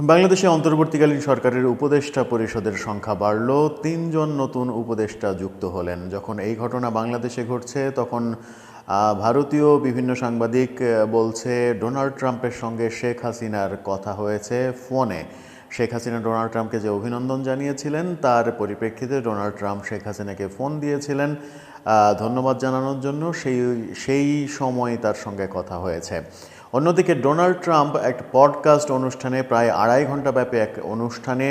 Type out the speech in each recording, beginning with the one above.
বাংলাদেশে অন্তর্বর্তীকালীন সরকারের উপদেষ্টা পরিষদের সংখ্যা বাড়ল, ৩ জন নতুন উপদেষ্টা যুক্ত হলেন। যখন এই ঘটনা বাংলাদেশে ঘটছে তখন ভারতীয় বিভিন্ন সাংবাদিক বলছে ডোনাল্ড ট্রাম্পের সঙ্গে শেখ হাসিনার কথা হয়েছে ফোনে। শেখ হাসিনা ডোনাল্ড ট্রাম্পকে যে অভিনন্দন জানিয়েছিলেন তার পরিপ্রেক্ষিতে ডোনাল্ড ট্রাম্প শেখ হাসিনাকে ফোন দিয়েছিলেন ধন্যবাদ জানানোর জন্য। সেই সময় তার সঙ্গে কথা হয়েছে। অন্যদিকে ডোনাল্ড ট্রাম্প একটা পডকাস্ট অনুষ্ঠানে প্রায় 2.5 ঘন্টা ব্যাপী এক অনুষ্ঠানে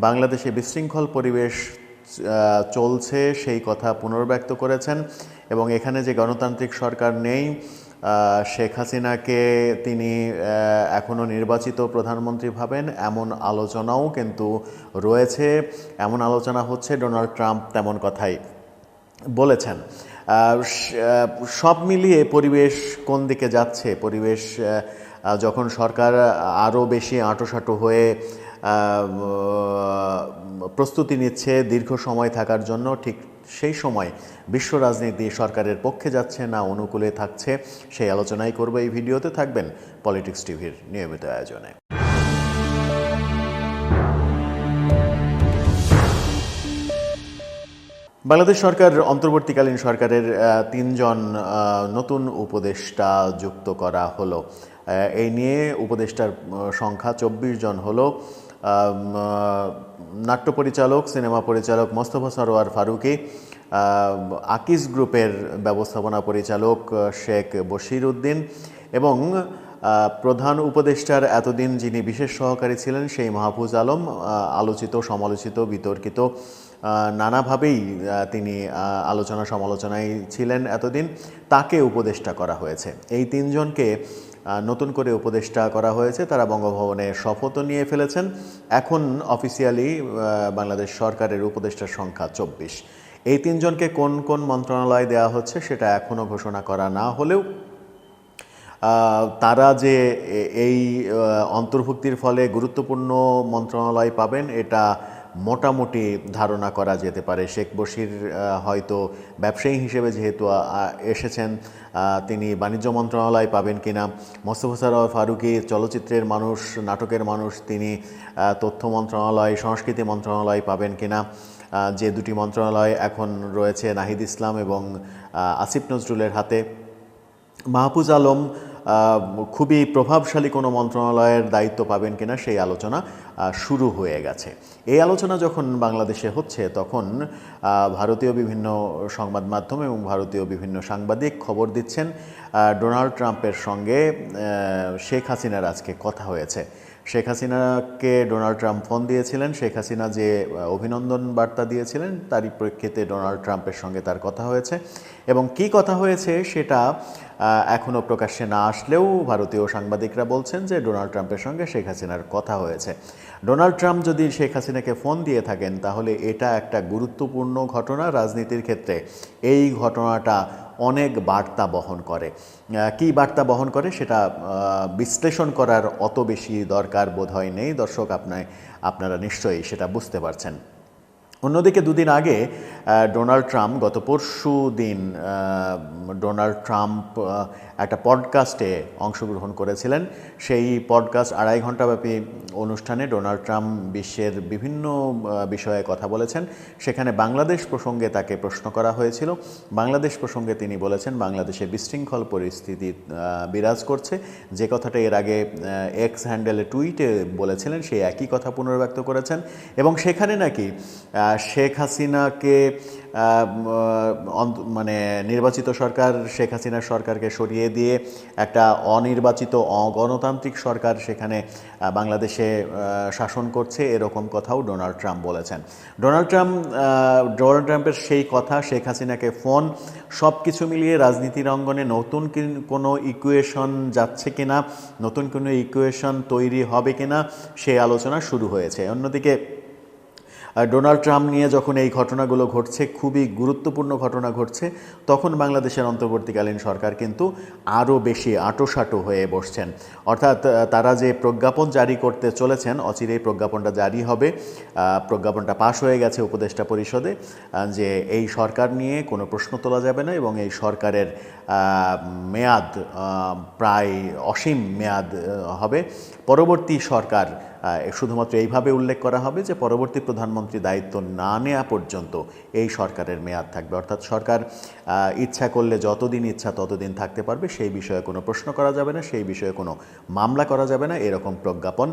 বাংলাদেশে বিশৃঙ্খল পরিবেশ চলছে সেই কথা পুনর্ব্যক্ত করেছেন এবং এখানে যে গণতান্ত্রিক সরকার নেই, শেখ হাসিনাকে তিনি এখনও নির্বাচিত প্রধানমন্ত্রী ভাবেন এমন আলোচনাও কিন্তু রয়েছে। এমন আলোচনা হচ্ছে, ডোনাল্ড ট্রাম্প তেমন কথাই বলেছেন। সব মিলিয়ে পরিবেশ কোন দিকে যাচ্ছে, পরিবেশ যখন সরকার আরও বেশি আঁটোসাঁটো হয়ে প্রস্তুতি নিচ্ছে দীর্ঘ সময় থাকার জন্য, ঠিক সেই সময় বিশ্ব রাজনীতি সরকারের পক্ষে যাচ্ছে না অনুকূলে থাকছে, সেই আলোচনাই করব এই ভিডিওতে। থাকবেন পলিটিক্স টিভির নিয়মিত আয়োজনে। বাংলাদেশ সরকার অন্তর্বর্তীকালীন সরকারের 3 জন নতুন উপদেষ্টা যুক্ত করা হলো। এই নিয়ে উপদেষ্টার সংখ্যা 24 জন হলো। নাট্য পরিচালক, সিনেমা পরিচালক মোস্তফা সরোয়ার ফারুকী, আকিজ গ্রুপের ব্যবস্থাপনা পরিচালক শেখ বশির উদ্দিন এবং প্রধান উপদেষ্টার এতদিন যিনি বিশেষ সহকারী ছিলেন সেই মাহফুজ আলম, আলোচিত সমালোচিত বিতর্কিত নানাভাবেই তিনি আলোচনা সমালোচনায় ছিলেন এতদিন, তাকে উপদেষ্টা করা হয়েছে। এই 3 জনকে নতুন করে উপদেষ্টা করা হয়েছে। তারা বঙ্গভবনে শপথও নিয়ে ফেলেছেন। এখন অফিসিয়ালি বাংলাদেশ সরকারের উপদেষ্টার সংখ্যা 24। এই 3 জনকে কোন কোন মন্ত্রণালয় দেওয়া হচ্ছে সেটা এখনও ঘোষণা করা না হলেও তারা যে এই অন্তর্ভুক্তির ফলে গুরুত্বপূর্ণ মন্ত্রণালয় পাবেন এটা মোটামুটি ধারণা করা যেতে পারে। শেখ বশির হয়তো ব্যবসায়ী হিসেবে যেহেতু এসেছেন, তিনি বাণিজ্য মন্ত্রণালয় পাবেন কিনা। মোস্তফা সরোয়ার ফারুকী চলচ্চিত্রের মানুষ, নাটকের মানুষ, তিনি তথ্য মন্ত্রণালয়, সংস্কৃতি মন্ত্রণালয় পাবেন কিনা। যে দুটি মন্ত্রণালয় এখন রয়েছে নাহিদ ইসলাম এবং আসিফ নজরুলের হাতে। মাহফুজ আলম খুবই প্রভাবশালী কোনো মন্ত্রণালয়ের দায়িত্ব পাবেন কিনা সেই আলোচনা শুরু হয়ে গেছে। এই আলোচনা যখন বাংলাদেশে হচ্ছে তখন ভারতীয় বিভিন্ন সংবাদ মাধ্যম এবং ভারতীয় বিভিন্ন সাংবাদিক খবর দিচ্ছেন ডোনাল্ড ট্রাম্পের সঙ্গে শেখ হাসিনার আজকে কথা হয়েছে। শেখ হাসিনাকে ডোনাল্ড ট্রাম্প ফোন দিয়েছিলেন। শেখ হাসিনা যে অভিনন্দন বার্তা দিয়েছিলেন তারই প্রেক্ষিতে ডোনাল্ড ট্রাম্পের সঙ্গে তার কথা হয়েছে এবং কী কথা হয়েছে সেটা এখনও প্রকাশ্যে না আসলেও ভারতীয় সাংবাদিকরা বলছেন যে ডোনাল্ড ট্রাম্পের সঙ্গে শেখ হাসিনার কথা হয়েছে। ডোনাল্ড ট্রাম্প যদি শেখ হাসিনাকে ফোন দিয়ে থাকেন তাহলে এটা একটা গুরুত্বপূর্ণ ঘটনা রাজনীতির ক্ষেত্রে। এই ঘটনাটা অনেক বার্তা বহন করে। কী বার্তা বহন করে সেটা বিশ্লেষণ করার অত বেশি দরকার বোধহয় নেই। দর্শক আপনারা নিশ্চয়ই সেটা বুঝতে পারছেন। অন্যদিকে দুদিন আগে ডোনাল্ড ট্রাম্প, গত পরশু দিন ডোনাল্ড ট্রাম্প একটা পডকাস্টে অংশগ্রহণ করেছিলেন। সেই পডকাস্ট 2.5 ঘন্টা ব্যাপী অনুষ্ঠানে ডোনাল্ড ট্রাম্প বিশ্বের বিভিন্ন বিষয়ে কথা বলেছেন। সেখানে বাংলাদেশ প্রসঙ্গে তাকে প্রশ্ন করা হয়েছিল। বাংলাদেশ প্রসঙ্গে তিনি বলেছেন বাংলাদেশে বিশৃঙ্খল পরিস্থিতি বিরাজ করছে। যে কথাটা এর আগে এক্স হ্যান্ডেলে টুইটে বলেছিলেন সেই একই কথা পুনর্ব্যক্ত করেছেন এবং সেখানে নাকি শেখ হাসিনাকে মানে নির্বাচিত সরকার শেখ হাসিনার সরকারকে সরিয়ে দিয়ে একটা অনির্বাচিত অগণতান্ত্রিক সরকার সেখানে বাংলাদেশে শাসন করছে, এরকম কথাও ডোনাল্ড ট্রাম্প বলেছেন। ডোনাল্ড ট্রাম্পের সেই কথা, শেখ হাসিনাকে ফোন, সব কিছু মিলিয়ে রাজনীতির অঙ্গনে নতুন কোনো ইকুয়েশন যাচ্ছে কিনা, নতুন কোনো ইকুয়েশন তৈরি হবে কিনা সেই আলোচনা শুরু হয়েছে। অন্যদিকে ডোনাল্ড ট্রাম্প নিয়ে যখন এই ঘটনাগুলো ঘটছে, খুবই গুরুত্বপূর্ণ ঘটনা ঘটছে, তখন বাংলাদেশের অন্তর্বর্তীকালীন সরকার কিন্তু আরও বেশি আঁটোসাঁটো হয়ে বসছেন। অর্থাৎ তারা যে প্রজ্ঞাপন জারি করতে চলেছেন, অচিরেই প্রজ্ঞাপনটা জারি হবে। প্রজ্ঞাপনটা পাশ হয়ে গেছে উপদেষ্টা পরিষদে যে এই সরকার নিয়ে কোনো প্রশ্ন তোলা যাবে না এবং এই সরকারের মেয়াদ প্রায় অসীম মেয়াদ হবে। পরবর্তী সরকার শুধুমাত্র এইভাবে উল্লেখ করা হবে যে পরবর্তী প্রধানমন্ত্রী দায়িত্ব না নেওয়া পর্যন্ত এই সরকারের মেয়াদ থাকবে, অর্থাৎ সরকার ইচ্ছা করলে যতদিন ইচ্ছা ততদিন থাকতে পারবে, সেই বিষয়ে কোনো প্রশ্ন করা যাবে না, সেই বিষয়ে কোনো মামলা করা যাবে না, এরকম প্রজ্ঞাপন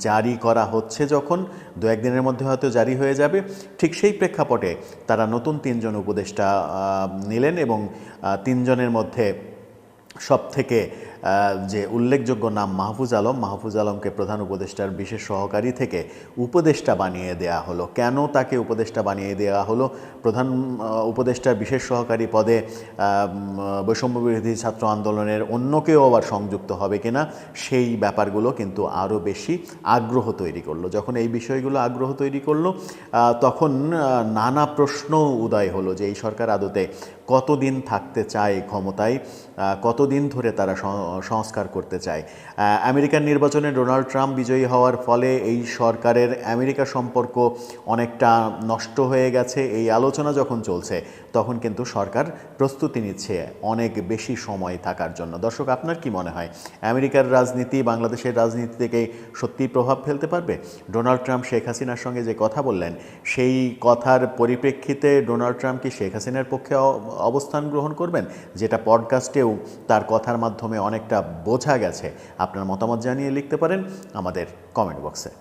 জারি করা হচ্ছে। যখন দু একদিনের মধ্যে হয়তো জারি হয়ে যাবে, ঠিক সেই প্রেক্ষাপটে তারা নতুন 3 জন উপদেষ্টা নিলেন এবং 3 জনের মধ্যে সবথেকে যে উল্লেখযোগ্য নাম মাহফুজ আলমকে প্রধান উপদেষ্টার বিশেষ সহকারী থেকে উপদেষ্টা বানিয়ে দেয়া হলো। কেন তাকে উপদেষ্টা বানিয়ে দেওয়া হলো? প্রধান উপদেষ্টার বিশেষ সহকারী পদে বৈষম্য বিরোধী ছাত্র আন্দোলনের অন্য কেউ আবার সংযুক্ত হবে কিনা, সেই ব্যাপারগুলো কিন্তু আরও বেশি আগ্রহ তৈরি করলো। যখন এই বিষয়গুলো আগ্রহ তৈরি করলো, তখন নানা প্রশ্ন উদয় হলো যে এই সরকার আদতে কতদিন থাকতে চায় ক্ষমতায়, কতদিন ধরে তারা সংস্কার করতে চায়। আমেরিকার নির্বাচনে ডোনাল্ড ট্রাম্প বিজয়ী হওয়ার ফলে এই সরকারের আমেরিকা সম্পর্ক অনেকটা নষ্ট হয়ে গেছে, এই আলোচনা যখন চলছে তখন কিন্তু সরকার প্রস্তুতি নিচ্ছে অনেক বেশি সময় থাকার জন্য। দর্শক, আপনার কি মনে হয় আমেরিকার রাজনীতি বাংলাদেশের রাজনীতি থেকে সত্যিই প্রভাব ফেলতে পারবে? ডোনাল্ড ট্রাম্প শেখ হাসিনার সঙ্গে যে কথা বললেন, সেই কথার পরিপ্রেক্ষিতে ডোনাল্ড ট্রাম্প কি শেখ হাসিনার পক্ষে অবস্থান গ্রহণ করবেন, যেটা পডকাস্টেও তার কথার মাধ্যমে অনেকটা বোঝা গেছে? আপনার মতামত জানিয়ে লিখতে পারেন আমাদের কমেন্ট বক্সে।